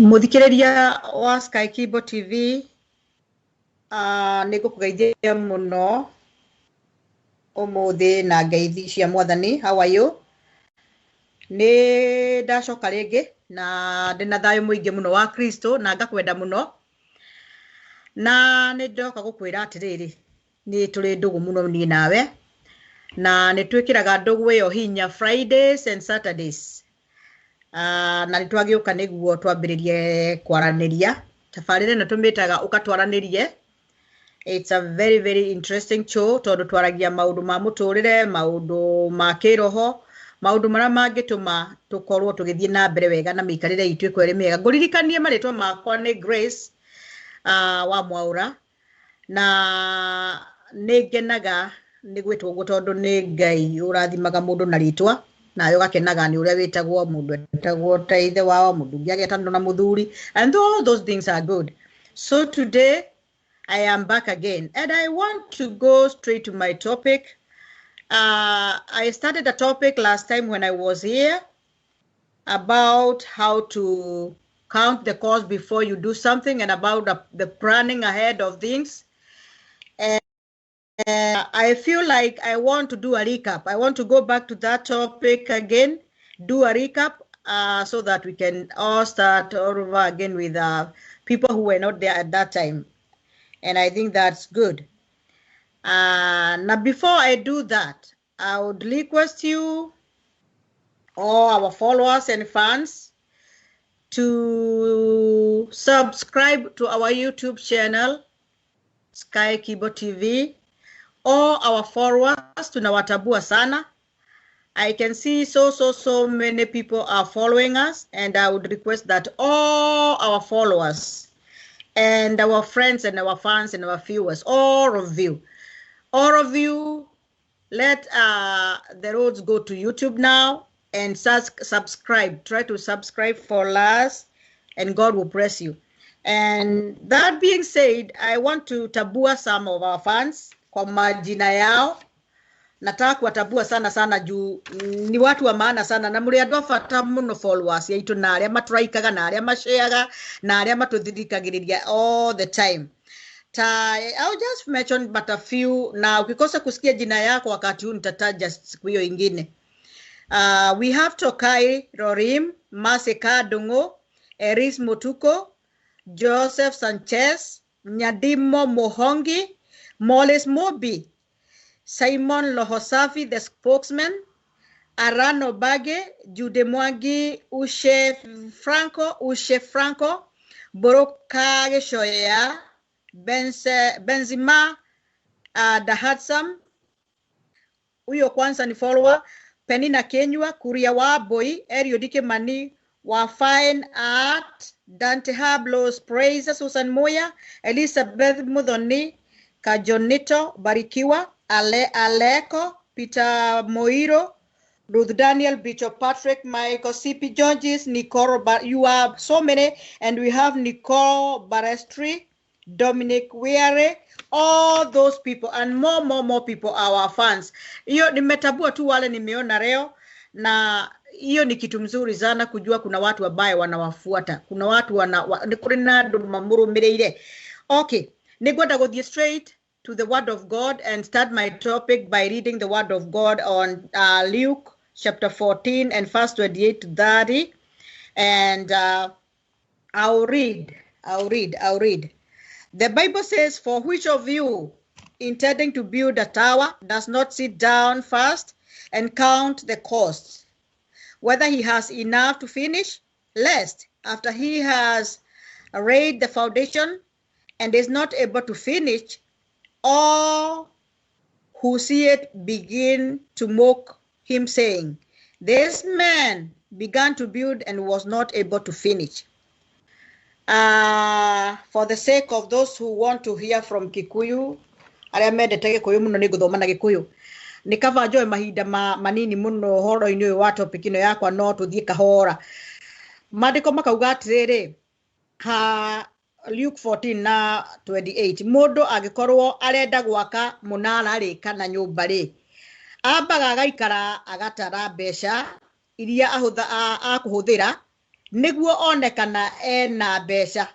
Muthikiriria wa Sky Keyboard TV nigukugeithia muno umuthi na ngeithi cia mwathani. How are you? Ni ndacoka ringi na ndina thayo muingi muno wa Kristo na ngakwenda muno, na ni ndoka gukwira atiriri ni turi ndugu muno ni nawe, na ni twikiraga ndugu iyo hinya Fridays and Saturdays. Na nitwagiuka niguo twambiririe kwaraniria tafarire na tumitaga ukatwaranirie. It's a very very interesting show tondu twaragia maundu ma muturire, maundu ma kiroho, maundu maria mangituma tukorwo tugithie na mbere wega na mikarire itu ikwere mega. Nguririkanie maritwa makwa ni Grace wa Mwaura, na nigenaga ni gwitwo uguo tondu ni Ngai urathimaga mundu na ritwa na yo gakenaga ni uria witagwo mundu etagwo taithe wao mundu ngiagetano na muthuri, and all those things are good. So today I am back again and I want to go straight to my topic. I started a topic last time when I was here about how to count the cost before you do something and about the planning ahead of things. And I feel like I want to do a recap. I want to go back to that topic again, do a recap so that we can all start all over again with people who were not there at that time. And I think that's good. Now, before I do that, I would request you, all our followers and fans, to subscribe to our YouTube channel, Sky Keyboard TV. All our followers, tunawatabua sana. I can see so many people are following us, and I would request that all our followers and our friends and our fans and our viewers, all of you, let the roads go to YouTube now and subscribe. Try to subscribe for us, and God will bless you. And that being said, I want to tabua some of our fans kwa majina yao. Nataka kuwatabua sana juu ni watu wa maana sana, na muri andu afata muno followers yaitu na aria maturaikaga na aria mashareaga na aria matuthirikagiriria all the time. I'll just mention but a few, na ukikosa kusikia jina yako wakati huu nitataja siku hiyo ingine. We have Tokai Rorim, Maseka Dungo, Eris Motuko, Joseph Sanchez, Nyadimo Mohongi, Moles Mobi, Simon Lohosafi, the spokesman, Arano Bage, Jude Mwangi, Ushe Franco, Borokage Shoya, Benzima, Dahatsam, uyo kwanza ni follower, Penina Kenywa, Kuria wa Boy, Eriodike Mani, wa Fine Art, Dante Hablos, Praise, Susan Moya, Elizabeth Mudhoni, Kajonito, Barikiwa, Aleko, Peter Moiro, Ruth Daniel, Bishop Patrick, Michael C.P. Georges, Nicole, you are so many, and we have Nicole Barestri, Dominic Weare, all those people, and more people, our fans. Iyo nimetabua tu wale nimeona leo, na iyo ni kitu mzuri sana kujua kuna watu wabaya wanawafuata. Kuna watu kuna mamuru mireire. Okay, nigwenda go straight to the word of God and start my topic by reading the word of God on Luke chapter 14 and verse 28 to 30. And I'll read. The Bible says, "For which of you, intending to build a tower, does not sit down first and count the costs, whether he has enough to finish, lest after he has laid the foundation and is not able to finish, all who see it begin to mock him, saying, this man began to build and was not able to finish." For the sake of those who want to hear from Kikuyu, aria mendete Gikuyu muno ni guthoma na Gikuyu, nikava joe mahinda manini muno horo-ini uyu wa topic ino yakwa, no tuthie kahora. Mandiko makauga atiriri ha Luke 14 na 28, mundu agikorwo arenda gwaka munara ri kana nyumba ri, ambaga agaikara agatara mbeca iria akuhuthira niguo onekana ena mbeca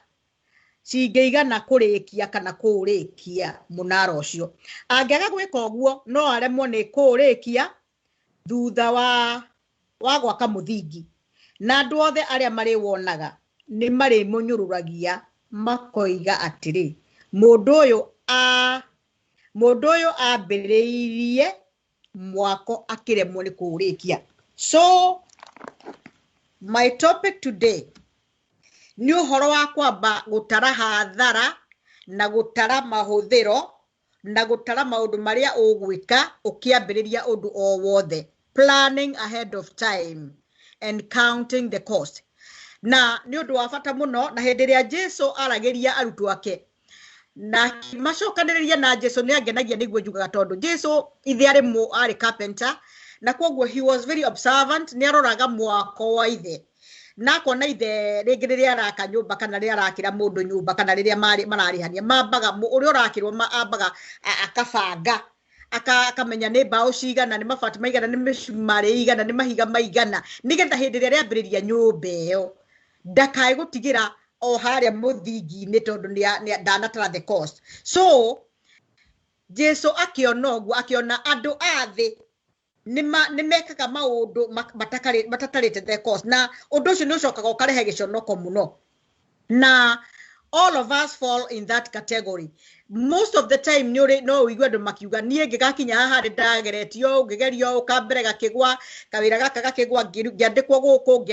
cingeigana kurikia kana kurikia munara ucio. Angiaga gwika uguo no aremwo ni kurikia thutha wa gwaka muthingi, na andu othe aria mari wonaga ni mari munyururagia makoiga atiri mundu uyu ambiriirie mwako akiremwo ni kurikia. So my topic today ni uhoro wa kwamba gutara hathara na gutara mahuthiro na gutara maundu maria ugwika ukiambiriria undu o wothe, planning ahead of time and counting the cost. Na ni undu wa bata muno, na hindi ria Jesu arageria arutwo ake na macokaniriria na Jesu ni angenagia niguo njugaga tondu Jesu ithe ari carpenter, na koguo he was very observant, ni aroraga mwako wa ithe na kona ithe ringi riria araka nyumba kana riria arakira mundu nyumba kana riria mararihania mambaga uria urakirwo ambaga akabanga akamenya ni mbao cigana, ni mabati maigana, ni micumari igana, ni mahiga maigana, nigetha hindi riria riambiriria nyumba iyo ndakae gutigira o haria muthingi-ini tondu ndanatara the cost. So Jesu akiona uguo, akiona andu athi nimekaga maundu matatarite the cost, na undu ucio ni ucokaga ukarehe giconoko muno, na all of us fall in that category. Most of the time no wigwe andu makiuga nie ngigakinya haha ndageretio ngigerio ukambere gakigwa kawira gaka gakigwa ngiandikwo guku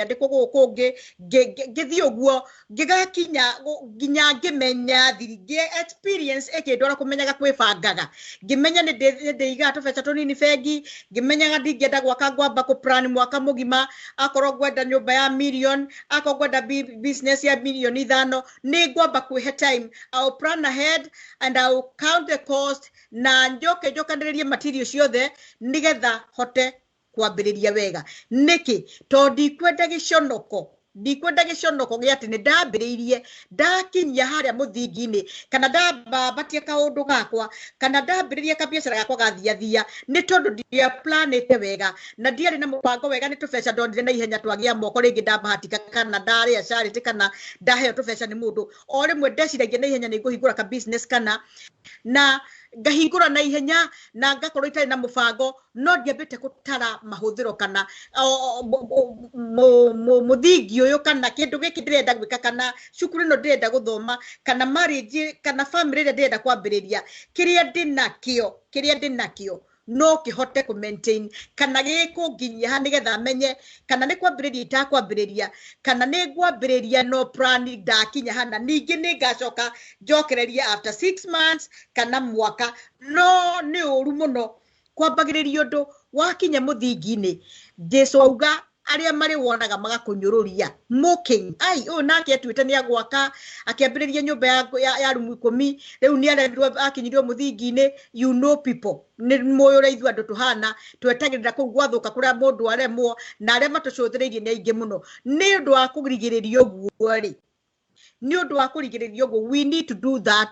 ngithii uguo ngigakinya nginya ngimenya thiri experience ekindwara kumenyaga kwibangaga, ngimenya ni ndiiga tubeca tunini bengi, ngimenyaga ndingienda gwaka ngwamba ku plan mwaka mugima, akorwo gwenda nyumba ya million, akorwo gwenda business ya million 5, ni ngwamba kwihe time. I'll plan ahead and I'll count the cost na njokaniririe material ciothe nigetha hote kwambiriria wega. Niki tondi kwenda giconoko giati ni ndambiriirie ndakinya haria muthingi-ini kana ndambatie kaundu gakwa kana ndambiririe kabiacara gakwa gathiathia ni tondu ndia planete wega na ndiari na mubango wega, ni tubeca ndonire na ihenya twagia moko ringi ndambahatika kana ndaria charity kana ndaheo tubeca ni mundu o rimwe ndeciragia na ihenya ni nguhingura ka business kana na ngahingura na ihenya na ngakorwo itari na mubango, no ndiambite gutara mahuthiro kana muthingi uyu kana kindu giki ndirenda gwika kana cukuru no ndirenda guthoma kana marriage kana family ria ndirenda kwambiriria, kiria ndinakio no kihote ku maintain kana gikunginyia ha nigetha menye kana ni kwambiriria itakwambiriria kana ni ngwambiriria no plan ndakinya hana ningi ni ngacoka njokereria after 6 months kana mwaka. No ni uru muno kwambagiriria undu wakinya muthingi-ini. Jesu auga aria mari wonaga magakunyururia mocking nake atwite ni agwaka akiambiriria nyumba ya rumu 10 riu ni arendirwo akinyirio muthingi-ini. You know people ni moyo ithu andu tuhana twetagirira ku gwathuka kuria mundu aremwo na aria matucuthiriirie ni aingi muno ni undu wa kurigiriria uguo we need to do that.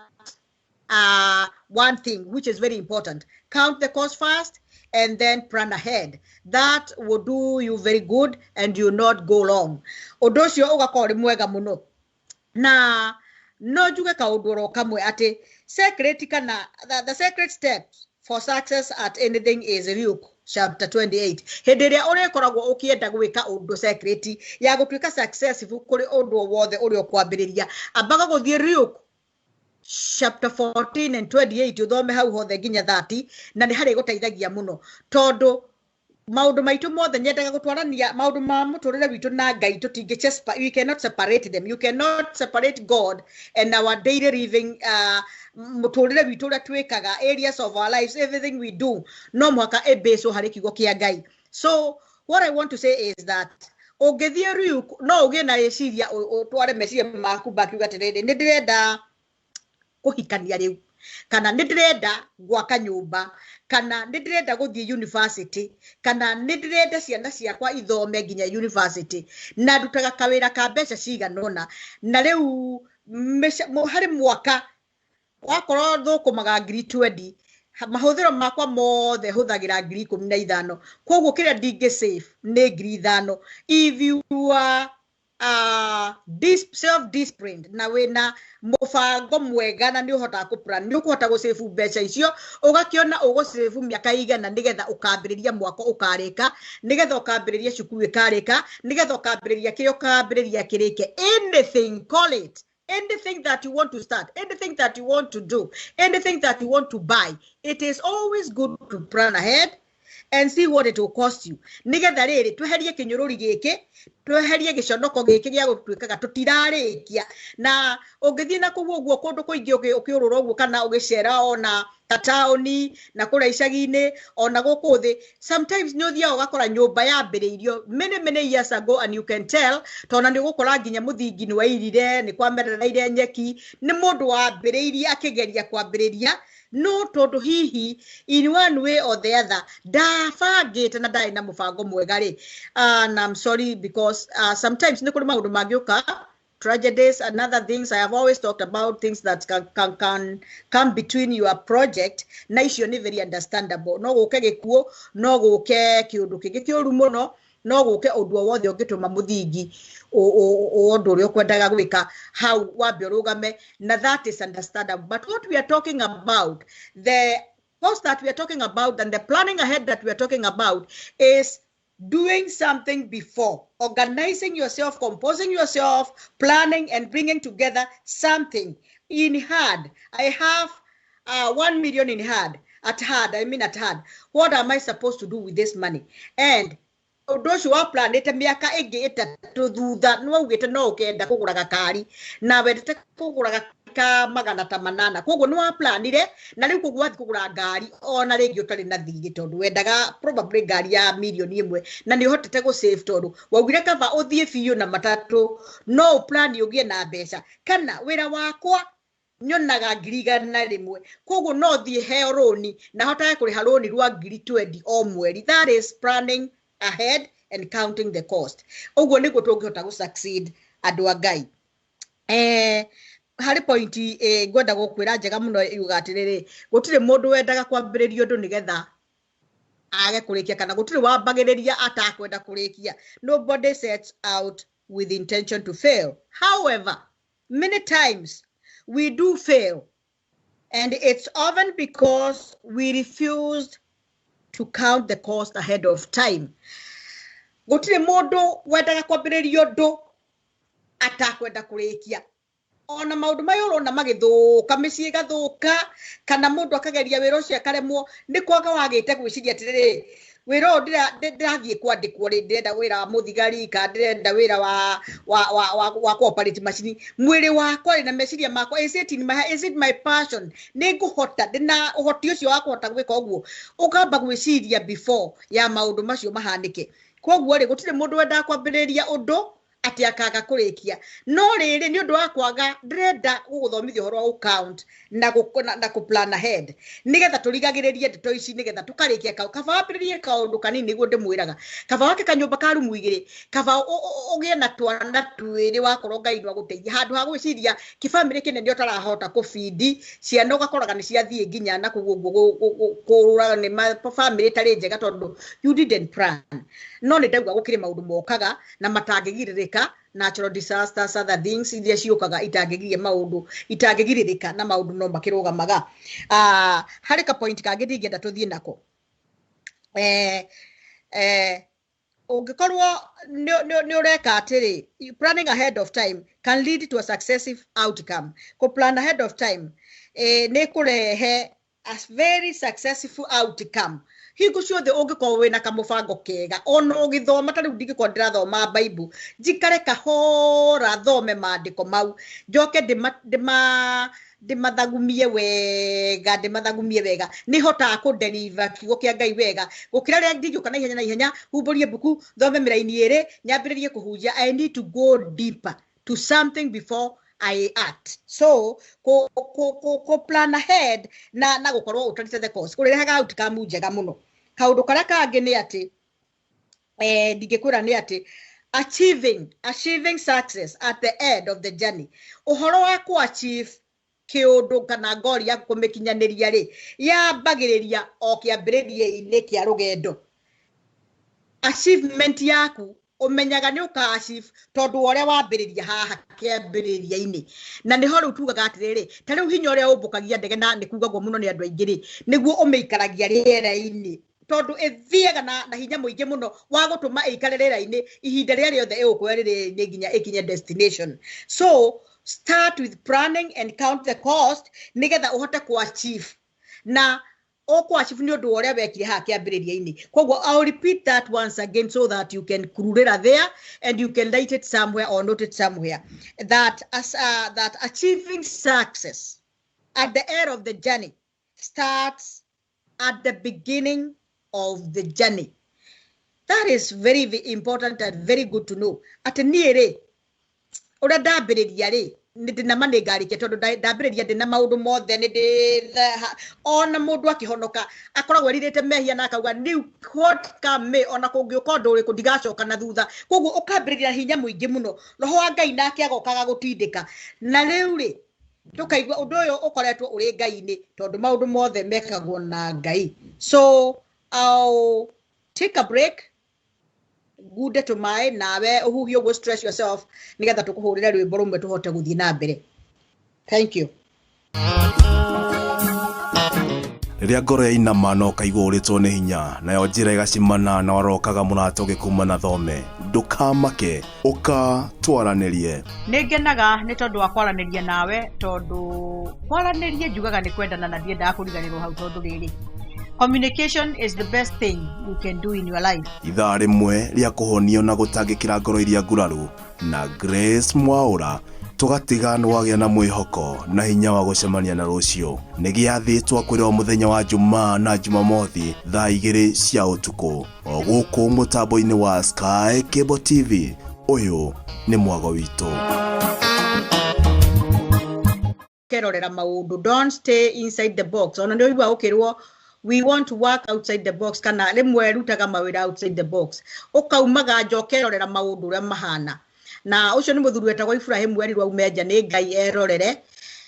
One thing which is very important, count the cost first and then plan ahead. That will do you very good and you not go long. Odosio ugakori mwega muno na no juga ka odoro kamwe ati secret kana the secret steps for success at anything is Luke chapter 28. Hediria ore koragwo ukienda gwika undu secret ya gutwika successful kuri undu wothe uri okwambiriria ambaga guthie Luke chapter 14 and 28 uthome hau hothe nginya 30 na ni hari guteithagia muno tondu maundu maitu mothe nyendaga gutwarania maundu ma muturire witu na Ngai we cannot separate them. You cannot separate God and our daily living muturire witu ria twikaga areas of our lives, everything we do no mwaka ebeso hari kigo kia Ngai. So what I want to say is that ugithie riu no ugie na reciria utware meciria maku bakiuga atiriri ni ndirenda kuhikania riu kana ndirenda gwaka nyumba kana ndirenda guthie university kana ndirenda ciana ciakwa ithome nginya university na ndutaga kawira ka mbeca ciganona na riu hari mwaka wakorwo thukumaga 20 mahuthiro makwa mothe huthagira 15,000 koguo kiria ndingi save ni 5,000. If you are self-disciplined na wina mubango mwega na ni uhota ku plan ni ukuhota go save mbeca icio ugakiona ugo save miaka igana nigetha ukambiriria mwako ukarika nigetha ukambiriria cukuru ikarika nigetha ukambiriria kiyo ukambiriria kirike anything call it anything that you want to start, anything that you want to do, anything that you want to buy, it is always good to plan ahead and see what it will cost you. Nigetha riri tweherie kinyururi giki tweherie giconoko giki gia gutwikaga tutirarikia na ungithie na kuguo guo kundu kuingi ukiurura uguo kana ugicera ona taoni na kura icagi-ini ona guku thi sometimes ni uthia ugakora nyumba yambiriirio many years ago and you can tell tona ni gukora nginya muthingi ni wairire ni kwamerereire nyeki ni mundu wambiriirie akigeria kwambiriria no tondu hihi in one way or the other ndabangite na ndari na mubango mwega ri and I'm sorry because sometimes ni kuri maundu magiuka tragedies and other things. I have always talked about things that can come between your project na icio ni very understandable no guke gikuo no guke kiundu kingi kiuru muno no guke undu wothe ungituma muthingi undu uri ukwendaga gwika how wambe rugame na that is understandable but what we are talking about the cost that we are talking about and the planning ahead that we are talking about is doing something before, organizing yourself, composing yourself, planning and bringing together something in hand. I have 1 million in hand, at hand. What am I supposed to do with this money? And those who are planning to make to do that, no get no kenda kugura kari na wete kugura ka magana tamanana kogo no plan ire na riu kugwa kugura ngari ona ringi utari na thigi tondu wendaga probably ngari ya million imwe na ni hotete go save tondu waugire kaba uthie biu na matatu no plan ugie na mbeca kana wira wakwa nyonaga ngirigana rimwe kogo no thie heo roni na hotaga kuriha roni rwa ngiri 20 o mweri. That is planning ahead and counting the cost. Ogo niko tungihota go succeed andu a Ngai. Hari point gwenda gukwira njega muno yugatiriri gutire mundu wendaga kwambiririo ndu nigetha age kurikia kana gutire wambagiriria atakwenda kurikia. Nobody sets out with intention to fail. However, many times we do fail and it's often because we refused to count the cost ahead of time. Gutire mundu wendaga kwambiririo ndu atakwenda kurikia. Ona maundu mayo rona magithuka micii gathuka kana mundu akageria wira ucio akaremwo ni kwaga wagite gwiciria atiriri wira ndirathie kwandikwo ri ndirenda wira wa muthigari ka ndirenda wira wa cooperate machine mwiri wakwa na meciria makwa is it my passion ni nguhota ndina uhoti ucio wa kuhota gwika uguo ukamba gwiciria before ya maundu macio mahanike koguo ri gutire mundu wenda kwambiriria undu ati akaga kurikia no riri ni undu wa kwaga ndrenda guguthomithia horo wa count na ku plan ahead nigetha turigagiririe ndeto ici nigetha tukarikia kaba wambiririe kaundu kanini niguo ndimwiraga kaba wake kanyumba ka rumu igiri kaba ugie na twana twiri wakorwo Ngai ndwa guteithia handu ha gwiciria kifamily kinene utarahota ku feed ciana ugakoraga ni ciathie nginya na kurura ni family tari njega tondu you didn't plan no ni ndauga gukire maundu mokaga na matangigiririka natural disasters other things iria ciukaga itangigirie maundu itangigiririka na maundu no makirugamaga hari ka point kangĩ ndingĩenda tũthiĩ nako ungikorwo ni ureka atiri planning ahead of time can lead to a successive outcome. Ko plan ahead of time ni kurehe a very successful outcome. Hingo ciothe ungikorwo wina kamubango kega ona ugithoma tari ndingikwo ndirathoma Bible njikare kahora thome maandiko mau njoke ndimathagumie wega ni hota ku deliver kiugo kia Ngai wega gukira ria ndingiuka na ihenya humburie buku thome miraini ere nyambiririe kuhunjia. I need to go deeper to something before I act. So ko plan ahead na gukorwo utarite the course kurirehaga outcome njega muno. Kaundu karia kangi ni ati ndingikwira ni ati achieving success at the end of the journey. Uhoro wa ku achieve kiundu kana ngori ya kumikinyaniria ri yambagiriria o kiambiririe-ini kia rugendo. Achievement yaku umenyaga ni ukashif tondu ore wambiriria haha kiambiriria-ini na niho riu tugaga atiriri ta riu hinya uria umbukagia ndege na ni kugagwo muno ni andu aingiri niguo umeikaragia riera-ini tondu ithiaga na hinya muingi muno wa gutuma ikare riera-ini ihinda ria riothe igukwira riera-ini nginya ikinye destination. So start with planning and count the cost nigetha uhote ku achieve na achieve ni undu uria wekire ha kiambiriria-ini. Koguo I'll repeat that once again so that you can kurura there and you can write it somewhere or note it somewhere that that achieving success at the end of the journey starts at the beginning of the journey. That is very, very important and very good to know. At niere ora ndambiriria ri ndina manengarike tondu ndambiriria ndina maundu mothe ndi ona mundu akihonoka akoragwo eririte mehia na akauga new what come ona kungiuka ndu uri kundigacoka na thutha koguo ukambiriria hinya muingi muno roho wa Ngai nake agokaga gutindika na riu ri tukaigua undu uyu ukoretwo uri Ngai-ini tondu maundu mothe mekagwo na Ngai. So I'll take a break. Good to my nawe uhuhio go stress yourself nigetha tukuhurira rwimbo rumwe tuhote guthii na mbere. Thank you. Riria ngoro yainama no kaigua uritwo ni hinya nayo njira igacimana na warokaga mũrato gĩkuma na thome ndukamake uka twaranirie. Ningenaga ni tondu wa kwaraniria nawe tondu kwaranirie njugaga ni kwendana na ndiendaga kuriganirwo hau tondu riri communication is the best thing you can do in your life. Ithaa rimwe ria kuhonio na gutangikira ngoro iria nguraru na Grace Mwaura tugatiga ni wagĩa na mwĩhoko na hinya wa gucemania na rucio nĩ gĩathĩtwo kwĩrwo mũthenya wa Jumaa na Jumamothi thaa 2 cia ũtukũ o gũkũ mũtambo-inĩ wa Sky Cable TV. Ũyũ nĩ mwago witũ. Kerorera maundu, don't stay inside the box. Ona ndio iwa ukirwo we want to work outside the box kana rimwe rutaga mawira outside the box ukaumaga njokerorera maundu ria mahana na ucio ni muthuru wetagwo Ibrahim werirwa umenja ni Ngai erorere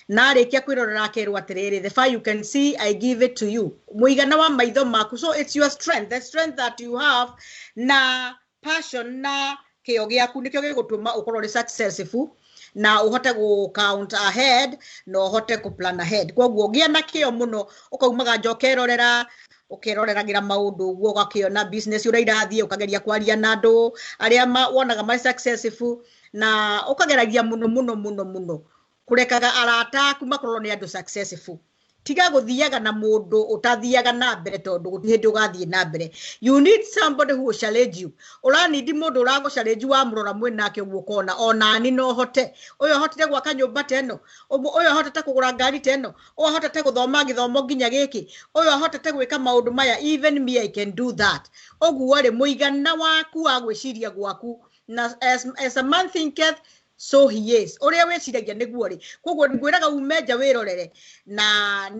na arikia kwirorera akerwa atiriri the fire you can see I give it to you muigana wa maitho maku. So it's your strength, the strength that you have na passion na kio giaku nikio gigutuma ukorwo ri successful na uhote go count ahead no uhote ku plan ahead. Koguo gia na kio muno ukaumaga njokerorera ukiroreragira maundu uguo gakiona business urairathie ukageria kwaria na andu aria wonaga mai successful na ukageragia muno kurekaga arata aku makorwo ni andu successful. Tiga guthiaga na mundu utathiaga na mbere tondu gutihindi ugathie na mbere. You need somebody who will challenge you. Ura need mundu urago challenge wa murora mwenake uguo kona ona ni no hote uyo hotete gwaka nyumba teno uyo hotete kugura ngari teno uyo hotete guthoma githomo nginya giki uyo hotete gwika maundu maya even me I can do that. Oguo ri muigana waku wa gwiciria gwaku na as a man thinketh so he is. Uria weciragia niguo ri koguo ngwiraga umenja wirorere na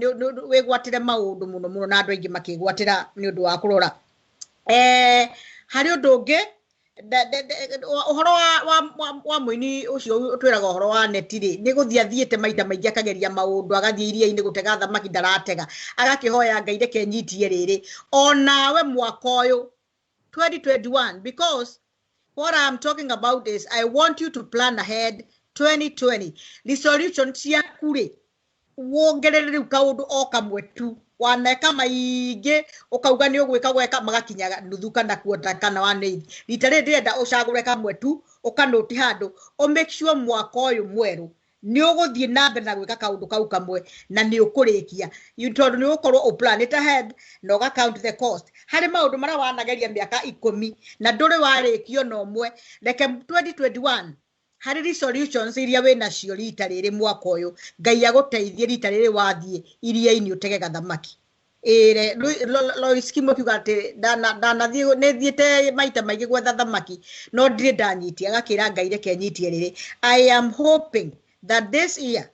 wigwatire maundu muno na andu aingi makigwatira ni undu wa kurora hari undu ungi uhoro wa muini ucio twiraga uhoro wa neti ri ni guthia thiete maita maingi akageria maundu agathie iria-ini gutega thamaki ndaratega agakihoya Ngai reke nyitie riri onawe mwaka uyu 2021 because what I'm talking about is I want you to plan ahead 2020. Resolution cia kure wongerere riu kaundu o kamwe tu waneka maingi ukauga ni ugwika gweka magakinyaga nuthu kana kuota kana wane rita rĩrĩa ucagure kamwe tu ukanoti handu o make sure mwaka uyu mweru ni uguthie na mbere na gwika kaundu kau kamwe na ni ukurikia you told ni ukorwo o plan it ahead no ga count the cost hari maundu mara wanageria miaka 10 na nduri warikio no mwe like 2021 hari resolutions iria wena cio rita riri mwaka uyu Ngai aguteithie rita riri wathie iria-ini utege gathamaki Lois Kimo kiugate ndanathie nethiete maita maingi gwetha thamaki no ndire ndanyitie agakira Ngai reke nyitie riri. I am hoping that this year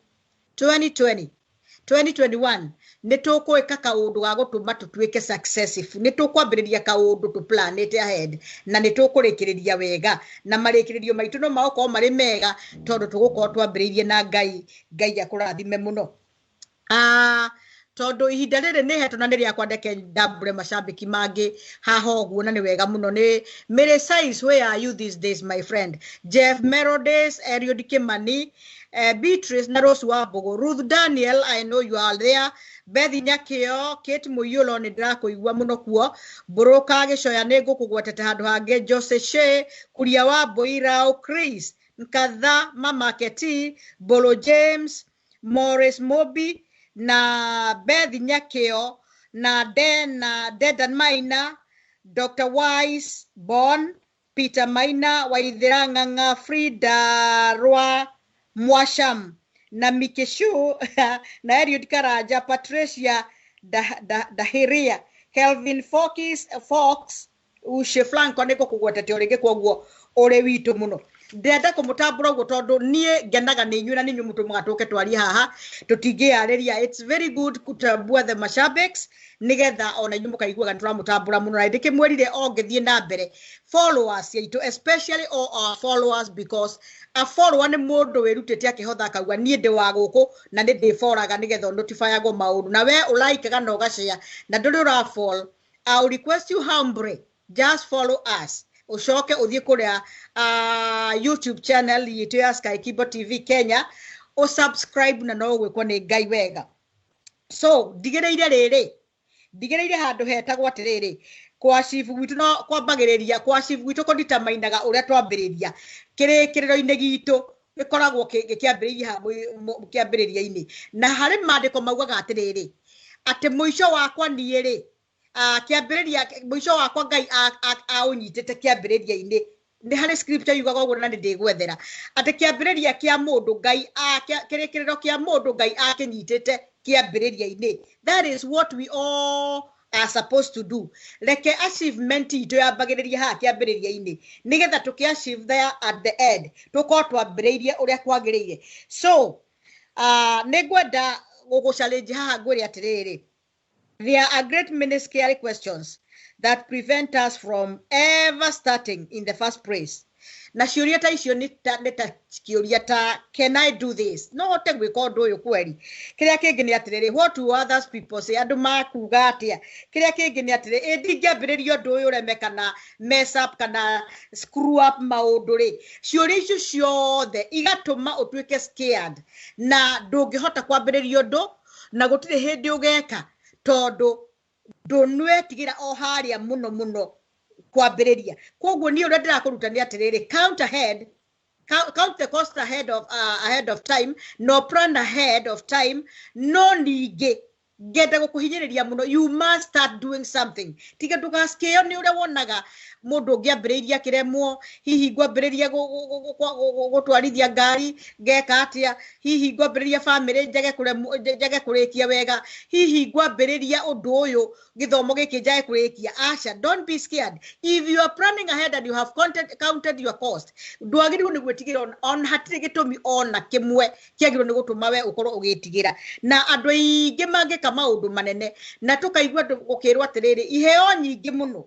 2021 nitukwika kaundu ga gutuma tutwike successful nitukwambiriria kaundu tu plan it ahead na nitukurikiria wega na marikiririo maitu no maoko mari mega tondu tugukorwo twambiririe na Ngai akurathime muno. tondu ihinda riri ni heto na ni ria kwandeke ndambure macambiki mangi haha uguo na ni wega muno ni Mary Size, where are you these days my friend? Jeff Merodes, Eriod Kimani, Beatrice na Rose Wambugu, Ruth Daniel, I know you are there. Bethi Nyakio, Kate Muyulo ni ndirakuigua muno kuo. Buruka Gicoya ni ngukugwetete handu hangi. Jose She, Kuria wa Boira, Chris Nkatha, Mama Keti, Bolo James, Morris Mobi na Bethi Nyakio na Dedan Maina, Dr. Wise Bon, Peter Maina, Waithiranganga, Frida Rwa Mwasham na Mikeshu na Eriod Karaja, Patricia Dahiria, Kelvin Fox Ushe Flanko niko kugwetete orege kwoguo ore witu muno. Ndenda kumutambura guo tondu nie ngenaga ni nyuna ni nyumutu mwatuke twari haha tutingiariria. It's very good kutambua the mashabeks nigetha ona nyumu kaiguaga nturamutambura muno na ndike mwerire ongethie na mbere followers yaitu, especially all our followers, because a follower ni mundu wirutite akihotha akauga nie ndi wa guku na ni ndi foraga nigetha notify ago maundu na we ulike na ugashare na nduri ura follow. I'll request you humbly just follow us. Ushoke uthie kuria YouTube channel yitu ya Sky Kibo TV Kenya o subscribe na no gwikwo ni Ngai wega. So digereire handu hetagwo atiriri kwa chief gwitu no kwambagiriria kwa chief gwitu ko ditamainaga uria twambiriria kiriro-ini gitu gikoragwo gikiambiriria kiambiriria-ini na hari mandiko maugaga atiriri ati muico wakwa niiri kiambiriria muico wakwa Ngai aunyitete kiambiriria-ini ni hari scripture yugaga uguo na ndigwethera ati kiambiriria kia mundu Ngai kirikiriro kia mundu Ngai akinyitete kiambiriria-ini. That is what we all are supposed to do. Like achievement ito yambagiriria ha kiambiriria-ini nigetha tukiachieve there at the end tuko twambiriria uria kwagiriire. So nigwenda guguchallenge haha ngwire atiriri, there are great many scary questions that prevent us from ever starting in the first place. Na ciuria ta icio ni ta ciuria ta can I do this? No hote gwika undu uyu kweri. Kiria kingi ni atiriri, what do others people say? Andu makuga atia. Kiria kingi ni atiriri, ndingiambiriria undu uyu ureme kana mess up kana screw up maundu ri. Ciuria icio ciothe igatuma utuike scared na ndungihota kwambiriria undu na gutire hindi ugeka tondu ndunwetigira o haria muno kwambiriria. Koguo ni uria ndirakurutania atiriri, count the cost ahead of time, no plan ahead of time, no ningi ngenda gukuhinyiriria muno. You must start doing something. Tiga ndugaskeo ni uria wonaga mundu ngiambiriria kiremwo, hihi ngwambiriria gutwarithia ngari ngeka atia, hihi ngwambiriria family njage kurikia wega, hihi ngwambiriria undu uyu githomo giki njage kurikia. Asha, don't be scared. If you are planning ahead and you have counted your cost, ndwagiriru ni gwitigira on hatire gitumi ona kimwe kiagirwo ni gutuma we ukorwo ugitigira. Na andu aingi mangika maundu manene na tukaigua gukirwo atiriri iheo nyingi muno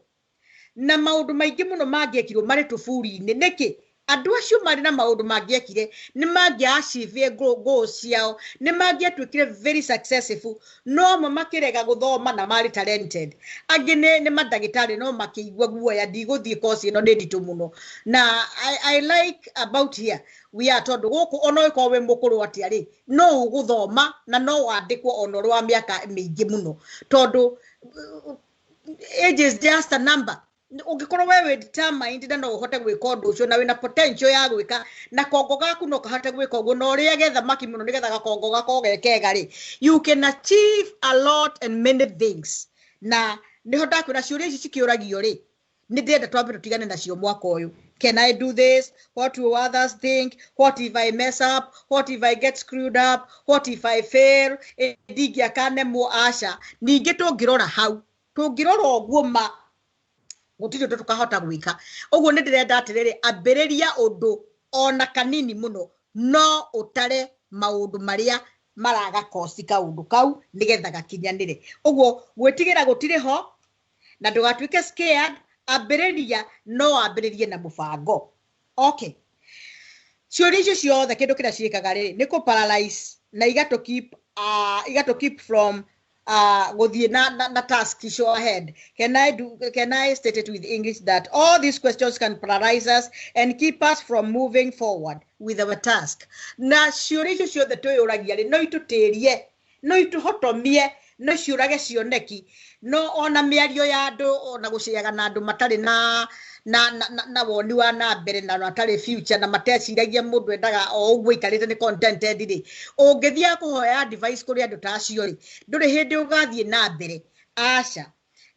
na maundu maingi muno mangiekirwo mari tufuri-ini. Niki andu acio mari na maundu mangiekire ni mangiachieve goals ciao, ni mangiatwikire very successful, no makirega guthoma na mari talented. Angi ni madagitari no makiigua guoya ndiguthie course ino ni nditu muno. Na I like about here we are tondu guku ono iko we mukuru atiari no uguthoma na no wandikwo ono rwa miaka mingi muno tondu age is just a number. Ungikorwo wewe determined na no uhote gwika undu ucio na wina potential ya gwika na kongo gaku no kahote gwika uguo no ria getha maki muno nigetha gakongo gako gekega ri, you can achieve a lot and many things. Na nihota kwira ciuria ici cikiuragio ri ni ndenda twambe tutigane nacio mwaka uyu. Can I do this? What will others think? What if I mess up? What if I get screwed up? What if I fail? Ndigia kane mu asha ningi tungirora hau tungirora oguo ma gutiri tukahota gwika oguo ni ndirenda atiriri ambiriria undu ona kanini muno no utare maundu maria maraga kosi kaundu kau nigetha gakinyanire. Oguo gwitigira gutiri ho na ndugatuike scared. Ambiriria no ambiririe na mubango. Okay, ciuria icio ciothe kindu kiria ciikaga riri ni ku paralyze na igato keep from go the na task show ahead. Can I state it with English that all these questions can paralyze us and keep us from moving forward with our task? Na sure the toy oragiale no itu terie no itu hotomie no ciurage cioneki no ona mĩario ya andũ ona gũciaga na andũ matarĩ na woni wa na mbere na matarĩ future na mateciragia mũndũ endaga o ũguo ikarĩte nĩ contented rĩ ũngĩthia kũhoya advice kũrĩ andũ ta acio rĩ ndũrĩ hĩndĩ ũgathiĩ na mbere aca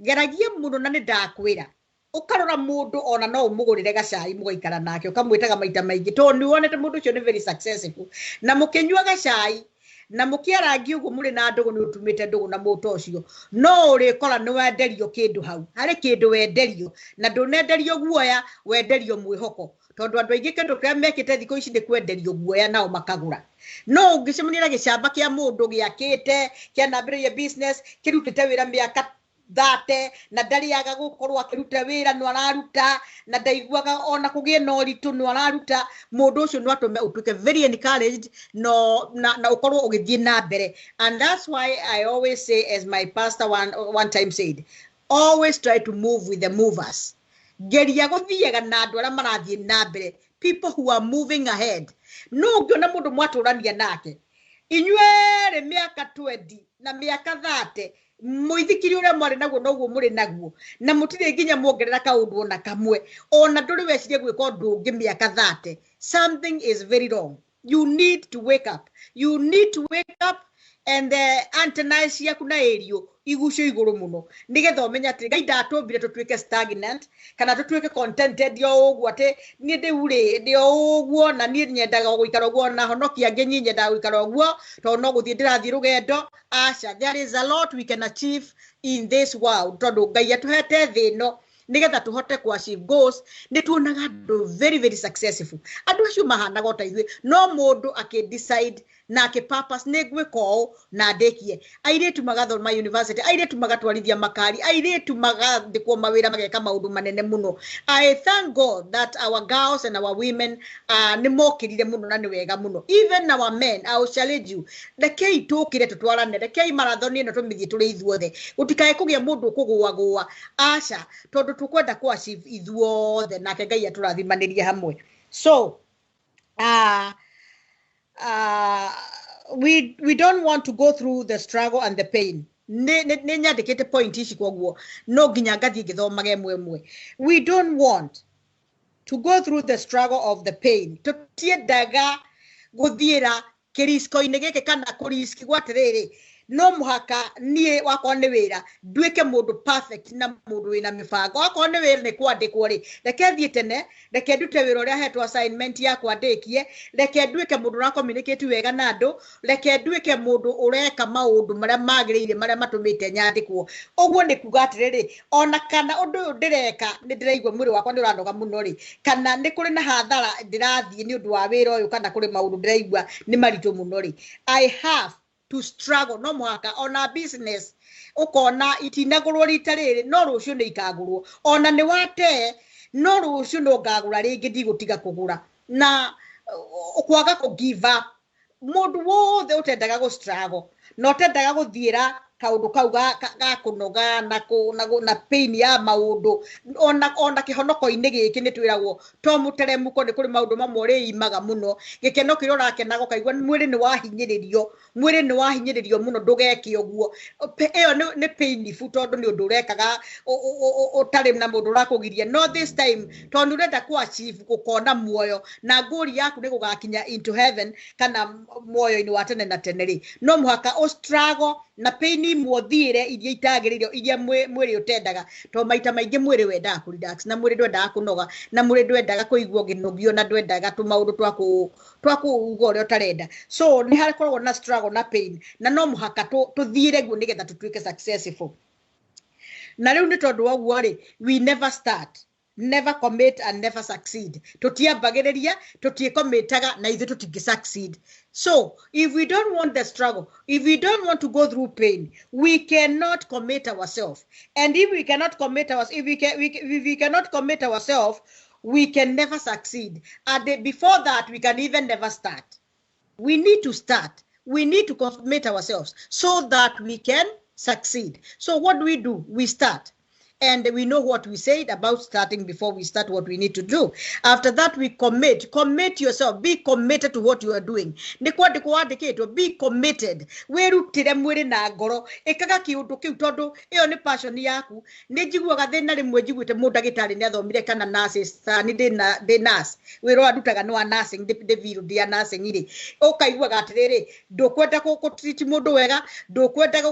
geragia mũno na nĩ ndakwĩra ukarora mũndũ ona no ũmũgũrĩre gacai mũgaikara nake ũkamwĩtaga maita maingĩ tondũ nĩ wonete mũndũ ũcio nĩ very successful na mũkĩnyua gacai na mukiarangi ugu muri na ndugu ni utumite ndugu na muto ucio no urikora ni wenderio kindu hau hari kindu wenderio na ndunenderio guoya wenderio mwihoko tondu andu aingi kindu kia mekite thiko ici ni kwenderio guoya nao makagura no ungicemania gicamba kia mundu giakite kia nambiririe business kirutite wira miaka thate na ndariaga gukorwo akiruta wira no araruta na ndaiguaga ona kugie no ritu no araruta mundu ucio no atume utuke very encouraged no na ukorwo ugithie na mbere. And that's why I always say, as my pastor one time said, always try to move with the movers. Geria guthiaga na andu aria marathie na mbere, people who are moving ahead. No ngiona mundu mwaturania nake inyuere miaka 20 na miaka 30 muithikiri uria mwari naguo noguo muri naguo na mutire nginya muongerera kaundu ona kamwe ona nduri wecirie gwika undu ungi miaka 30. Something is very wrong. You need to wake up. You need to wake up and the antenna ciaku na erio igucio iguru muno nigetha umenya ati Ngai ndatumbire tutuike stagnant kana tutuike contented yo uguo ati ni ndiure ndio uguo na ni nyendaga guikara uguo na honokia ngenyi nyendaga guikara uguo to no guthie ndirathie rugendo acha. There is a lot we can achieve in this world tondu Ngai atuhete thino nigetha tuhote ku achieve goals. Ni tuonaga andu very very successful andu acio mahanaga ta ithuĩ no mundu akidecide na akipurpose ni gwiko na ndekie airetu magathoma university airetu magatwarithia makari airetu magathikwo mawira mageka maundu manene muno. I thank God that our girls and our women ni mokirire muno na ni wega muno. Even our men, I will challenge you, rekei tukire tutwarane, rekei marathon ino tumithie turi ithuothe gutikae kugia mundu kugua aca tondu tukwenda ku achieve ithuothe nake Ngai aturathimanirie hamwe. So we don't want to go through the struggle and the pain. Ne nyandikite point ici koguo no nginya ngathie ngithomage mwe. We don't want to go through the struggle of the pain. Tutiendaga guthiira kirisko-ini giki kana kuriski gwatiriri no muhaka nie wakwa ni wira nduike mundu perfect na mundu wina mibango wakwa ni wira ni kwandikwo ri reke thie tene reke ndute wira uria hetwo assignment ya kwandikie reke nduike mundu na communicate wega na andu reke nduike mundu ureka maundu maria magiriire maria matumite nyandikwo uguo ni kuga atiriri ona kana undu ndireka ni ndiraigwa mwiri wakwa ni uranoga muno ri kana ni kuri na hathara ndirathie ni undu wa wira uyu kana kuri maundu ndiraigwa ni maritu muno ri. I have to struggle no mwaka ona business ukona itinagurwo ritariri no rucio ni ikagurwo ona ni wate no rucio no ngagura ringi ndigutiga kugura na ukwaga ku give up. Mundu wothe utendaga go struggle no tendaga guthiira kaundu kau ga kunoga na pain ya maundu ona kihonoko-ini giki ni twiragwo to muteremuko ni kuri maundu mamwe ri imaga muno gikeno kiro rakenago kaigwa mwiri ni wahinyiririo muno ndugeke uguo iyo ni painful tondu ni undu urekaga utari na mundu rakugiria no this time tondu urenda ku achieve gukona muoyo na nguri yaku ni gugakinya into heaven kana muoyo-ini wa tene na tene ri no muhaka o struggle na pain muothiire iria itagiririo iria mwiri utendaga to maita maingi mwiri wendaga ku relax na mwiri ndwendaga kunoga na mwiri ndwendaga kuigwo ginogio na ndwendaga tu maundu twaku ugorio tarenda. So ni harikoragwo na struggle na pain na no muhaka tuthiire guo nigetha tutuike successful. Na riu ni tondu waguo ri we never start, never commit and never succeed. Tutiambagiriria tutiekomitaga na ithu tutingi succeed. So if we don't want the struggle, if we don't want to go through pain, we cannot commit ourselves. And if we cannot commit ourselves, if we cannot commit ourselves, we can never succeed. And before that, we can even never start. We need to start. We need to commit ourselves so that we can succeed. So what do? We start. And we know what we said about starting before we start what we need to do. After that, we commit. Commit yourself. Be committed to what you are doing. Be committed. Werutire mwiri na ngoro. Ekaga kiundu kiu tondu iyo ni passion yaku. Ni njiguaga thina rimwe njiguite mundagitari ni athomire kana nurses ni de nurse. Wiro adutaga no nursing de viru dia nursing iri. Ukaiguaga atiriri ndukwenda treat mundu wega, ndukwenda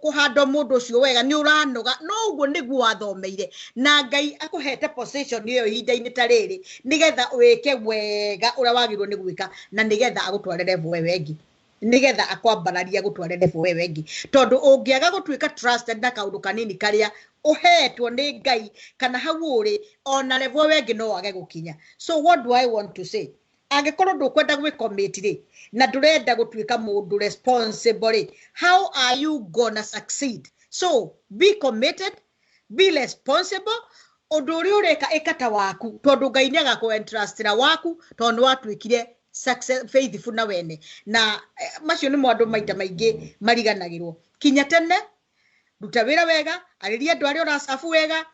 kuhanda mundu ucio wega, ni uranoga. No uguo niguo athomeire na Ngai akuhete position iyo ihinda-ini ta riri nigetha wike wega uria wagirwo ni gwika na nigetha agutwarire level wengi, nigetha akwambararia gutware level wengi, tondu ungiaga gutwika trusted na kaundu kanini karia uhetwo ni Ngai kana hau uri ona level wengi no wage gukinya. So what do I want to say? Angikorwo ndukwenda gwicommit ri na ndurenda gutwika mundu responsible, how are you gonna succeed? So be committed, be responsible. Odori ureka ekata waku tondu Ngai ni agakuentrustira waku tondu watwikire success faithful na wene na macio ni mwandu maita maingi mariganagirwo. Kinya tene ruta wira wega, ariria andu aria urasafu wega,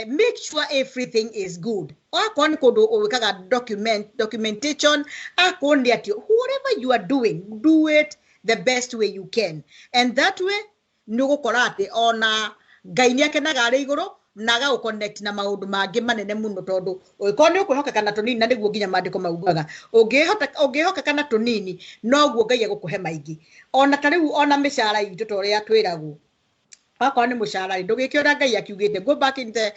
make sure everything is good. Akon kodo wikaga documentation akondi ati whatever you are doing, do it the best way you can, and that way nugukora ati ona Ngai ni akenaga ari iguru naga uconnect na maundu mangi manene muno tondu ukoni ukuhoka kana tunini na niguo nginya mandiko maugaga ungihoka kana tunini noguo Ngai agukuhe maingi. Ona tariu ona mishara itu toria twiragwo akoni mushara ndugikira Ngai akiugite go back in the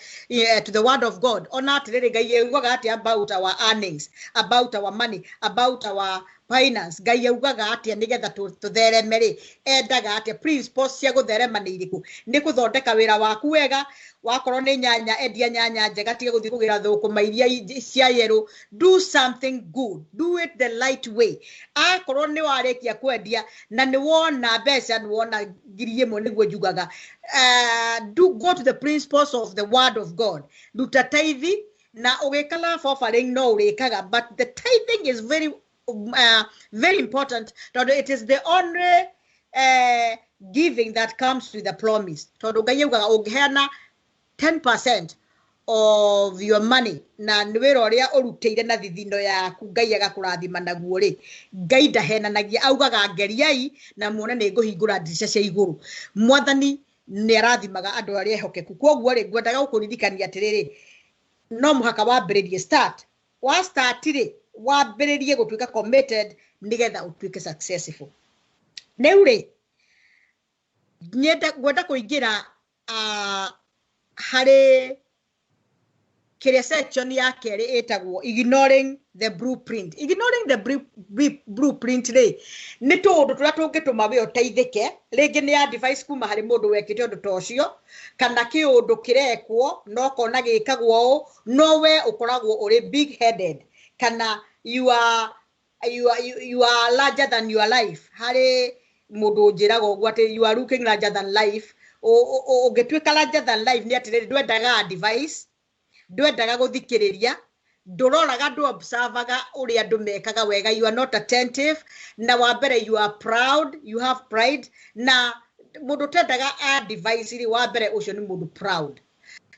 to the word of God. Ona atiriri Ngai augaga ati about our earnings, about our money, about our finance. Ngai augaga ati nigetha tuthereme ri endaga ati principles cia gutherema ni iriku ni kuthondeka wira waku wega. Wakorwo ni nyanya endia nyanya njega, tiga guthii kugira thukuma iria cia yero. Do something good, do it the right way. Akorwo ni warikia kwendia na ni wona mbeca, ni wona ngiri imwe niguo njugaga, go to the principles of the word of God. Ruta tithe na ugikala offering no urikaga, but the tithing is very important. It is the only giving that comes with the promise. Tondu Ngai augaga ungiheana 10% of your money na niwira uria urutire na thithino yaku Ngai agakurathima naguo ri. Ngai ndahenanagia, augaga ngeriai na muone ni nguhingura ndirisha cia iguru. Mwathani ni arathimaga andu aria ehokeku. Koguo ri ngwendaga gukuririkania atiriri, no muhaka wambiririe start. Wa start ri wambiririe gutwika committed nigetha utwike successful. Riu ri ngwenda kuingira hari kiria section ya keri etagwo ignoring the blueprint. Ignoring the blueprint ri ni tundu turia tungituma we uteithike, ringi ni advice kuma hari mundu wekite undu tocio kana kiundu kirekwo no kona gikagwo no we ukoragwo uri big headed kana you are larger than your life. Hari mundu njirago gwate you are looking larger than life. Ugetwika larger than life ni atiriri ndwendaga advice, ndwendaga guthikiriria, nduroraga ndu observaga uri andu mekaga wega. You are not attentive na wambere you are proud, you have pride na mundu tendaga advice ri wambere ucio ni mundu proud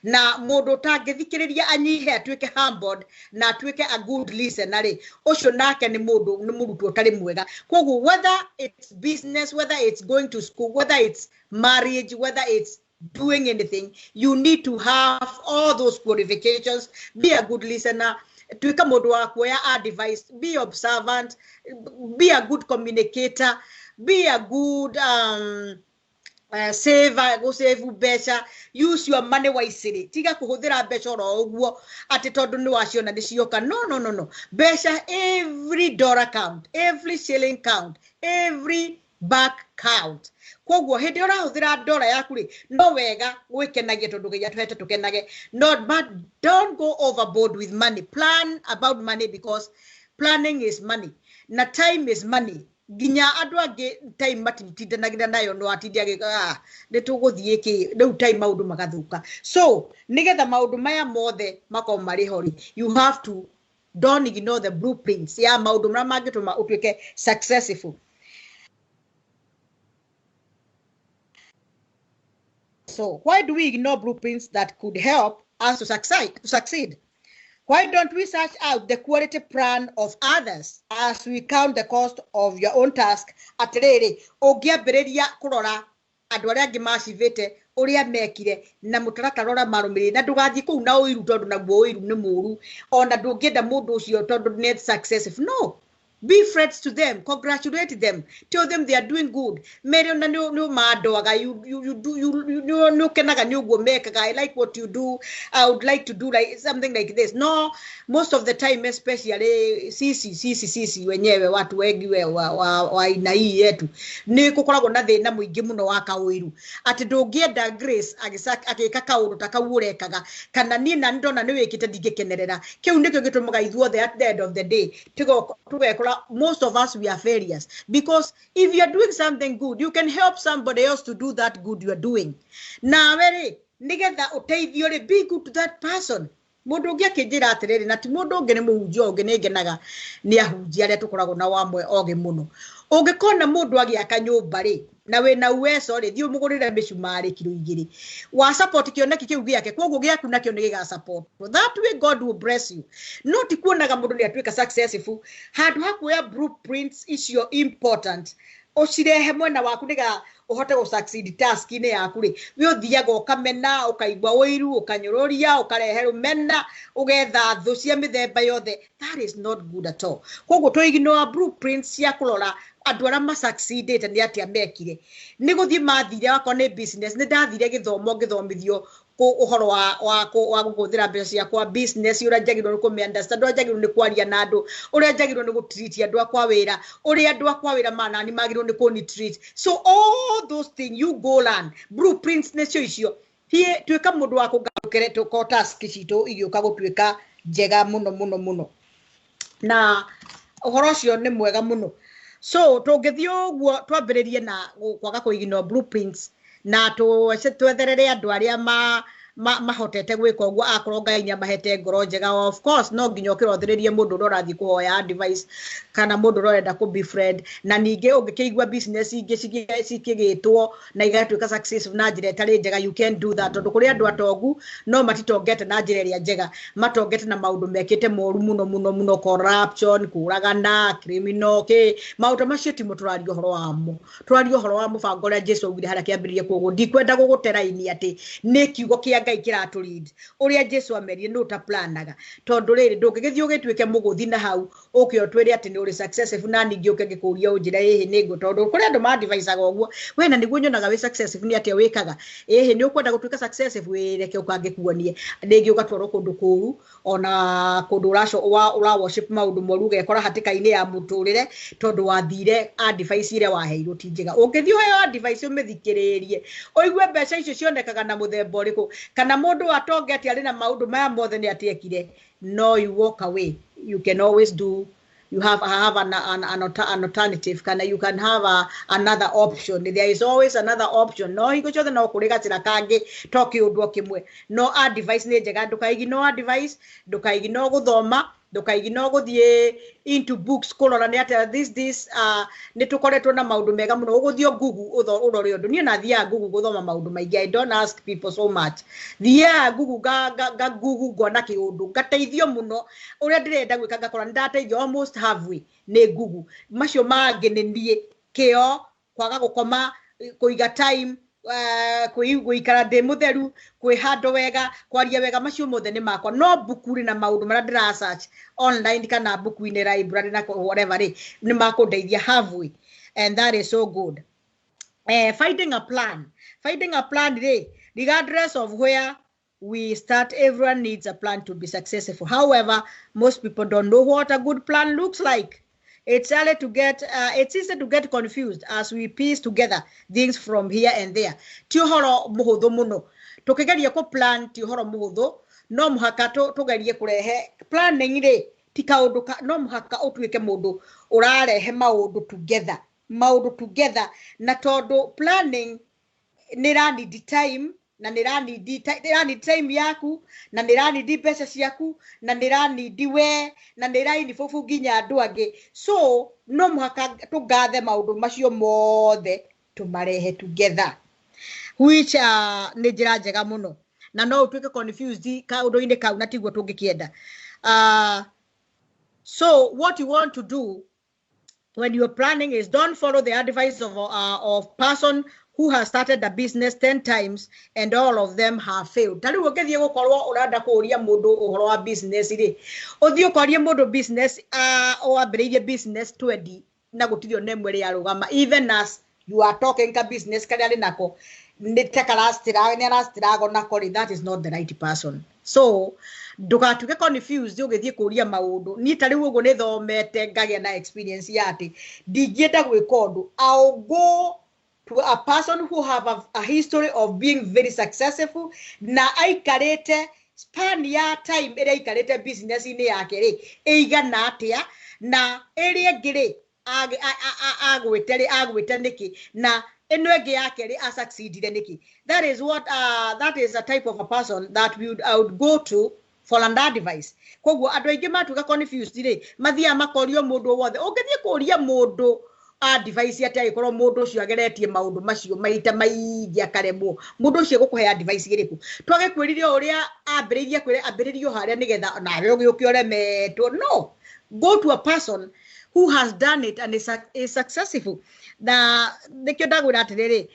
na mundu tangithikiriria anyihe atwike humbled na atwike a good listener ri ucio nake ni mundu totari mwega. Koguo whether it's business, whether it's going to school, whether it's marriage, whether it's doing anything, you need to have all those qualifications. Be a good listener, twika mundu wa kuoya advice, be observant, be a good communicator, be a good save beca, use your money wisely. Tiga kuhuthira beca oro uguo ati tondu ni waciona ni cioka. No. Beca, every dollar count, every shilling count, every back count. Koguo hindi urahuthira dollar yaku ri no wega gwikenagia tondu Ngai atuhete tukenage. But don't go overboard with money. Plan about money because planning is money na time is money. Ginya andu angi time matitindanagira nayo no atindi agiga ni tuguthie ki riu time maundu magathuka. So nigetha maundu maya mothe mako mari hori, you have to don't ignore the blueprints ya maundu mara mangituma utwike successful. so? Why do we ignore blueprints that could help us to succeed? Why don't we search out the quality plan of others as we count the cost of your own task? Atiriri, ogia bereria kurora andu aria angi macivite uria mekire na mutaratarora marumiri na ndugathie kuu na uiru tondu naguo uiru ni muru ona ndungienda mundu ucio tondu net successful. No. Be friends to them, congratulate them, tell them they are doing good. Mary na no madoga, you kenaga new go make. I like what you do. I would like to do like something like this. No, most of the time, especially sisi wenyewe watu wengi wa ina hii yetu ni kukoragwo na thina muingi muno wa kawiru ati ndungienda grace agika kaundu takawurekaga kana ni na ndona ni wikite ndingekenerera kiu ndikyo gitumaga ithuothe at the end of the day tugekora most of us we are failures because if you are doing something good you can help somebody else to do that good you are doing na very nigetha uteithio ri be good to that person. Mundu ungi akinjira atiriri na ti mundu ungi ni muhunjia ungi ni ngenaga ni ahunjia aria tukoragwo na wamwe oge muno ungikona mundu agiaka nyumba ri na we na uweso ri thio mugurire micumari kilo 2 wa support kioneki kiu giake koguo giaku nakio ni giga support that way God will bless you not kuonaga mundu ni atuika successful handu hakuya blueprints icio important ucirehe mwena waku niga uhote go succeed task ine yaku ri we uthiaga ukamena ukaigwa wiru ukanyururia ukarehe rumena ugetha thu cia mithemba yothe. That is not good at all. Koguo tuignore blueprints cia kurora andu aria ma succeeded ni atia mekire ni guthie mathire wako ni business ni ndathire githomo ngithomithio ko uhoro wa gukuthira mbeca ciakwa business uria njagirwo ku me understand uria njagirwo ni kwaria na andu uria njagirwo ni gutreat andu akwa wira uria andu akwa wira mana ni magirwo ni ku treat. So all those things you go learn blueprints necio icio hie twika mundu wa kugarukire to task citu igioka gutwika njega muno na uhoro cio ni mwega muno. So tungithio guo twambiririe na kwaga kuignore blueprints na twetherere andu aria mahotete gwika uguo akorwo Ngai nya mahete ngoro njega. Of course no nginya ukirothiririe mundu urathi kuhoya advice kana mundu urenda ku befriend na ninge ungikigwa business ingi cikigitwo na igatwika successful na njira itari njega you can do that tondu kuri andu atongu no matitongete na njira iria njega matongete na maundu mekite moru muno corruption kuragana criminal maundu macio timo turario horo wa mubango ria Jesu ugire haria kiambiririe kugo ndikwenda guguteraini ati ni kiugo kia Ngai kiraturid uria Jesu amerie no ta planaga tondu riri ndungigithio gitwike muguthi na hau ukio twire ati ni uri successful na ningi ukigikuria unjira ihi ningo tondu kuri andu ma advice aga uguo we na niguo nyonaga we successful ni ati wikaga ihi ni ukwenda gutwika successful wireke ukangikuonie ningi ugatwaro kundu kuru ona kundu ura worship maundu moru gekora hatika-ini ya muturire tondu wathire advice ire waheirwo ti njega ungithio heyo advice umithikiririe oigwe mbeca icio cionekaga na muthemba uriku kana mundu atongeti ari na maundu maya mothe ni atiekire. No, you walk away. You can always do. You have an alternative. You can have another option. There is always another option. No, he goes no kuriga tirakange toki udwo kimwe. No advice ni njega ndukaignore advice, ndukaignore guthoma, ndukaignore guthie into books kurora ni ati this ni tukoretwo na maundu mega muno uguthio Google urore undu ni na thia Google guthoma maundu maingi. I don't ask people so much. Thia Google ga Google gona kiundu gateithio muno uria ndirenda gwika ngakora ndateithio almost halfway ni Google macio mangi ni nie kio kwaga gukoma kuiga time kuikara de mutheru kwihando wega kwaria wega macio mothe ni makwa no bukuri na maundu mara ndira search online kana buku-ini library na whatever ni makundeithia halfway and that is so good. Finding a plan regardless of where we start, everyone needs a plan to be successful. However, most people don't know what a good plan looks like. It's easy to get confused as we piece together things from here and there. Ti uhoro muhuthu muno. Tukigeria ku plan ti uhoro muhuthu, no muhaka tugerie kurehe planning ri ti kaundu no muhaka utwike mundu urarehe maundu together na tondu planning ni need time na nirani time yaku na nirani pesa ciaku na nirani we na nirani fofu ginya andu angi. So no muhaka tugathe maundu macio mothe tumarehe together. which nĩ njĩra njega mũno na no ũtuĩke confused kaũndũ-inĩ kau na tiguo tũngĩkĩenda. So what you want to do when you're planning is don't follow the advice of person who has started the business 10 times and all of them have failed. Tari ũngĩthiĩ gũkorwo ũrenda kũũria mũndũ ũhoro wa business rĩ, ũthiĩ ũkorie mũndũ business wambĩrĩirie business 20 na gũtirĩ ona ĩmwe ĩrĩa arũgama, even as you are talking ka business karĩa arĩ nako nĩarastirago nako rĩ, that is not the right person. So ndũgatuĩke confused ũgĩthiĩ kũũria maũndũ. Niĩ ta rĩu ũguo nĩthomete ngagĩa na experience ya atĩ ndingĩenda gwĩka ũndũ. I'll go to a person who have a history of being very successful na aikarĩte span ya time ĩrĩa aikarĩte business-inĩ yake rĩ ĩigana atĩa na ĩrĩa ĩngĩ rĩ agwĩte nĩkĩ na ĩno ĩngĩ yake rĩ succeedire nĩkĩ. That is what that is a type of a person that I would go to for an advice. Koguo andũ aingĩ matuĩka confused rĩ mathiaga makorio mũndũ wothe. Ũngĩthiĩ kũũria mũndũ advice atĩ agĩkorwo mũndũ ũcio ageretie maũndũ macio maita maingĩ akaremwo, mũndũ ũcio gũkũhe advice ĩrĩkũ? Twage kwĩrire ũrĩa ambĩrĩrio harĩa nĩgetha nawe ũgĩũke ũremetwo. No, go to a person who has done it and is successful. Na nikio ndagwĩra atĩrĩrĩ,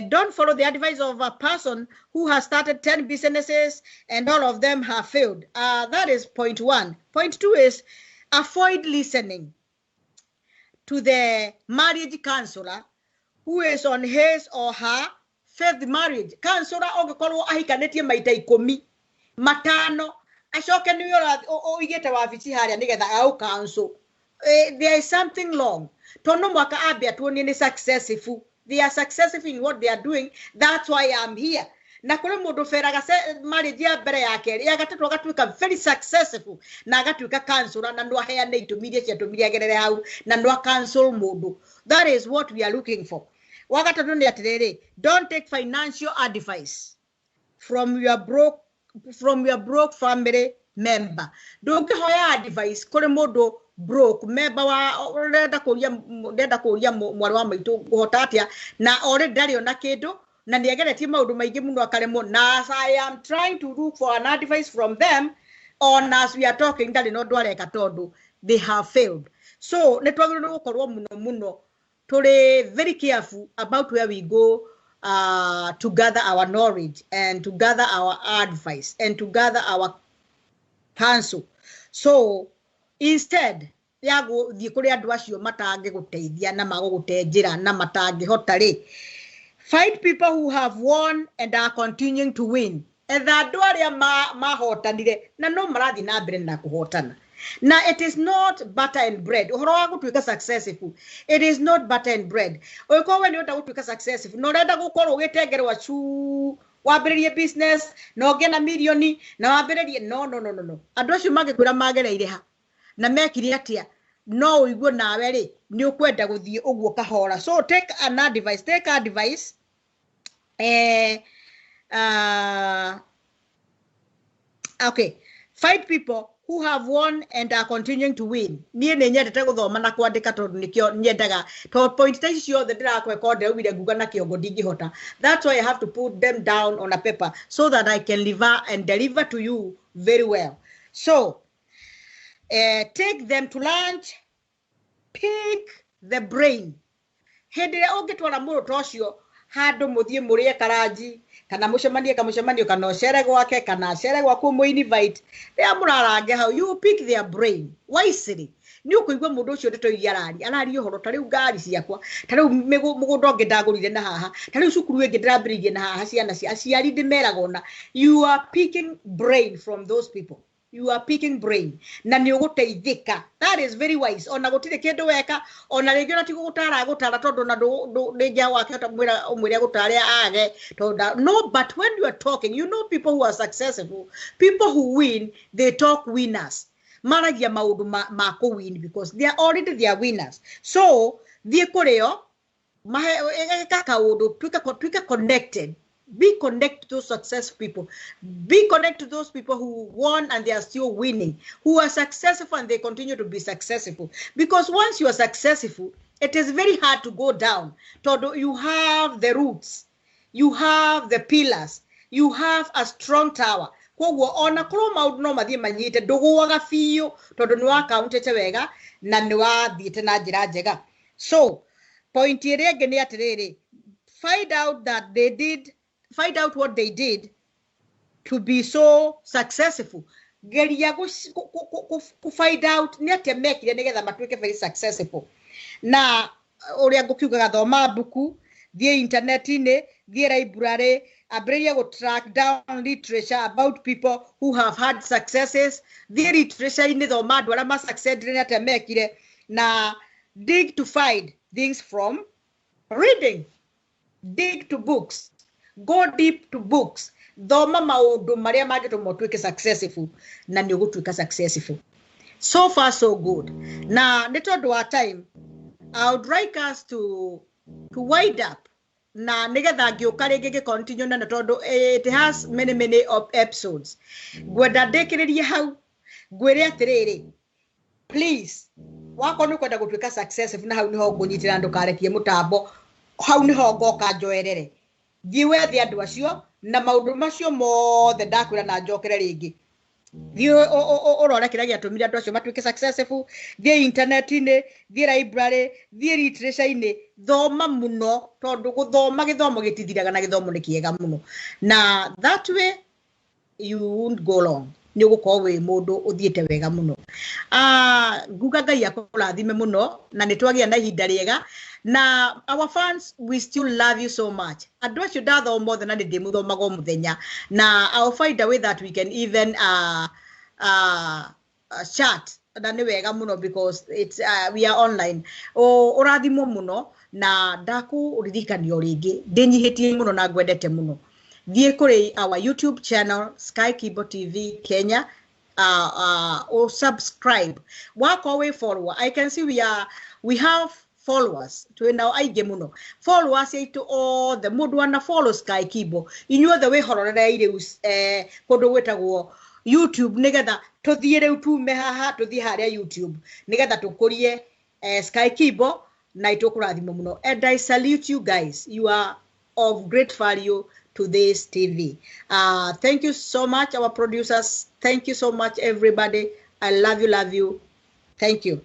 don't follow the advice of a person who has started 10 businesses and all of them have failed. That is point 1. Point 2 is avoid listening to the marriage counselor who is on his or her fifth marriage. Counselor ũngĩkorwo ahikanĩtie maita 10 matano acoke nĩwe ũigĩte wabici harĩa nĩgetha au counsel. There is something wrong. Tono mwaka ambia tuoni ni successful. They are successful in what they are doing. That's why I'm here. Na kule mũndũ feraga marriage ya mbere yake ya gatatũ agatuĩka very successful na agatuĩka counselor na ndo aheane itũmi iria ciatũmire agerere hau na ndo counsel mũndũ. That is what we are looking for. Wagatatũ nĩ atĩrĩrĩ, don't take financial advice from your broke family member. Ndũngĩhoya advice kũrĩ mũndũ broke member wa urenda kũria mwarĩ wa maitũ kũhota atĩa na already ndarĩ ona kĩndũ na nĩageretie maũndũ maingĩ mũno akaremwo. Na as I am trying to look for an advice from them on as we are talking ndarĩ no ndũ areka tondũ they have failed. So nĩtwagĩrĩirwo gũkorwo mũno tũrĩ very careful about where we go to gather our knowledge and to gather our advice and to gather our counsel. So instead ya gũthiĩ kũrĩ andũ acio matangĩgũteithia na magũgũte njĩra na matangĩhota rĩ, find people who have won and are continuing to win. Etha andũ arĩa mahotanire na no marathiĩ na mbere na kũhotana. Now it is not butter and bread. Ũhoro wa gũtuĩka successful, it is not butter and bread. Ũgĩkorwo we nĩũrenda gũtuĩka successful no ũrenda gũkorwo ũgĩtengerwa cuu wambĩrĩrie business na ũgĩe na milioni na wambĩrĩrie no. Andũ acio magĩkwĩra magereire ha na mekire atĩa no ũiguo nawe rĩ nĩ ũkwenda gũthiĩ ũguo kahora. So take advice okay, find people who have won and are continuing to win. Niĩ nĩ nyendete gũthoma na kwandĩka tondũ nĩkĩo nyendaga to point ta ici ciothe ndĩrakwekonde ũire nguga na kĩongo ndingĩhota. That's why I have to put them down on a paper so that I can deliver to you very well. So take them to lunch, pick the brain. Hĩndĩ ĩrĩa ũngĩtwara mũndũ ta ũcio handũ mũthiĩ mũrĩe karaji kana mũcemanio kana ũcere gwake kana acere gwaku mũinvite rĩrĩa mũrarange hau, you pick their brain wisely. Nĩ ũkũigua mũndũ ũcio ndetoiria araria ũhoro ta rĩu ngari ciakwa ta rĩu mũgũnda ũngĩ ndagũrire na haha ta rĩu cukuru ĩngĩ ndĩrambĩrĩirie na haha ciana cia aciari ndĩmeraga ona. You are picking brain from those people. You are picking brain na nĩ ũgũteithĩka. That is very wise. Ona gũtirĩ kĩndũ weka ona rĩngĩ ona ti gũgũtara tondũ na ndĩngĩa wakĩhota ũmwĩre gũtarĩa age tondũ no. But when you are talking, you know people who are successful, people who win, they talk winners. Maragia maũndũ ma kũwin because they are winners. So thiĩ kũrĩo eka kaũndũ tuĩka connected. Be connected to those successful people. Be connected to those people who won and they are still winning, who are successful and they continue to be successful. Because once you are successful, it is very hard to go down. You have the roots. you have the pillars, you have a strong tower. Koguo ona korwo maundu no mathie manyite nduguaga biũ tondu ni wa countete wega na ni wa thiete na njira njega. So point ĩrĩa ĩngĩ nĩ atĩrĩrĩ, find out what they did to be so successful. Geria ku find out nĩ atĩa mekire nĩgetha matuĩke very successful. Na ũrĩa ngũkiugaga thoma mbuku, thiĩ internet-inĩ, thiĩ library, ambĩrĩria go track down literature about people who have had successes. Thiĩ literature-inĩ thoma andũ arĩa ma succeedire nĩ atĩa mekire, na dig to find things from reading. Dig to books, go deep to books. Thoma maundu maria mangitũma ũtuĩke successful na nĩ ũgũtuĩka successful. So far so good. Na nĩ tondũ wa time, I would like us to wind up. Na nĩgetha ngĩũka rĩngĩ ngĩ-continue na tondũ it has many of episodes. Ngwenda ndĩkĩrĩrie hau, ngwĩre atĩrĩrĩ, please, wakorwo nĩ ũkwenda gũtuĩka successful na hau nĩho ngũnyitĩra ndũkarekie mũtambo, hau nĩho ngoka njoerere. Thiĩ wethe andũ acio na maundu macio mothe ndakwĩra na njokere rĩngĩ. Thiĩ ũrore kĩrĩa gĩatũmire andũ acio matuĩke successful. Thiĩ internet-inĩ, thiĩ library, thiĩ literature-inĩ, thoma mũno tondũ gũthoma gĩthomo gĩtithiraga na gĩthomo nĩ kĩega mũno. Na that way you won't go long. Nĩ ũgũkorwo wĩ mũndũ ũthiĩte wega mũno. Nguga Ngai akũrathime mũno na nĩ twagĩa na ihinda rĩega. Na our fans, we still love you so much. Andũ acio ndathoma othe na nĩ ndĩmũthomaga o mũthenya. Na I'll find a way that we can even chat. Na nĩ wega mũno because it's we are online. Ũrathimwo mũno na ndakũririkanio rĩngĩ. Ndĩnyihĩtie mũno na ngwendete mũno. Thiĩ kũrĩ our YouTube channel, Sky Kibo TV Kenya, or subscribe. Wako we follower. I can see we have followers. Twina aingĩ mũno. Followers yaitu all the mũndũ wana follow Sky Kibo. Inyuothe wĩhororeire kũndũ gwĩtagwo YouTube nĩgetha tũthiĩ rĩu tume haha tũthiĩ harĩa YouTube nĩgetha tũkũrie Sky Kibo na itũkũrathima mũno. And I salute you guys. You are of great value to this TV. Thank you so much, our producers. Thank you so much, everybody. I love you. Thank you.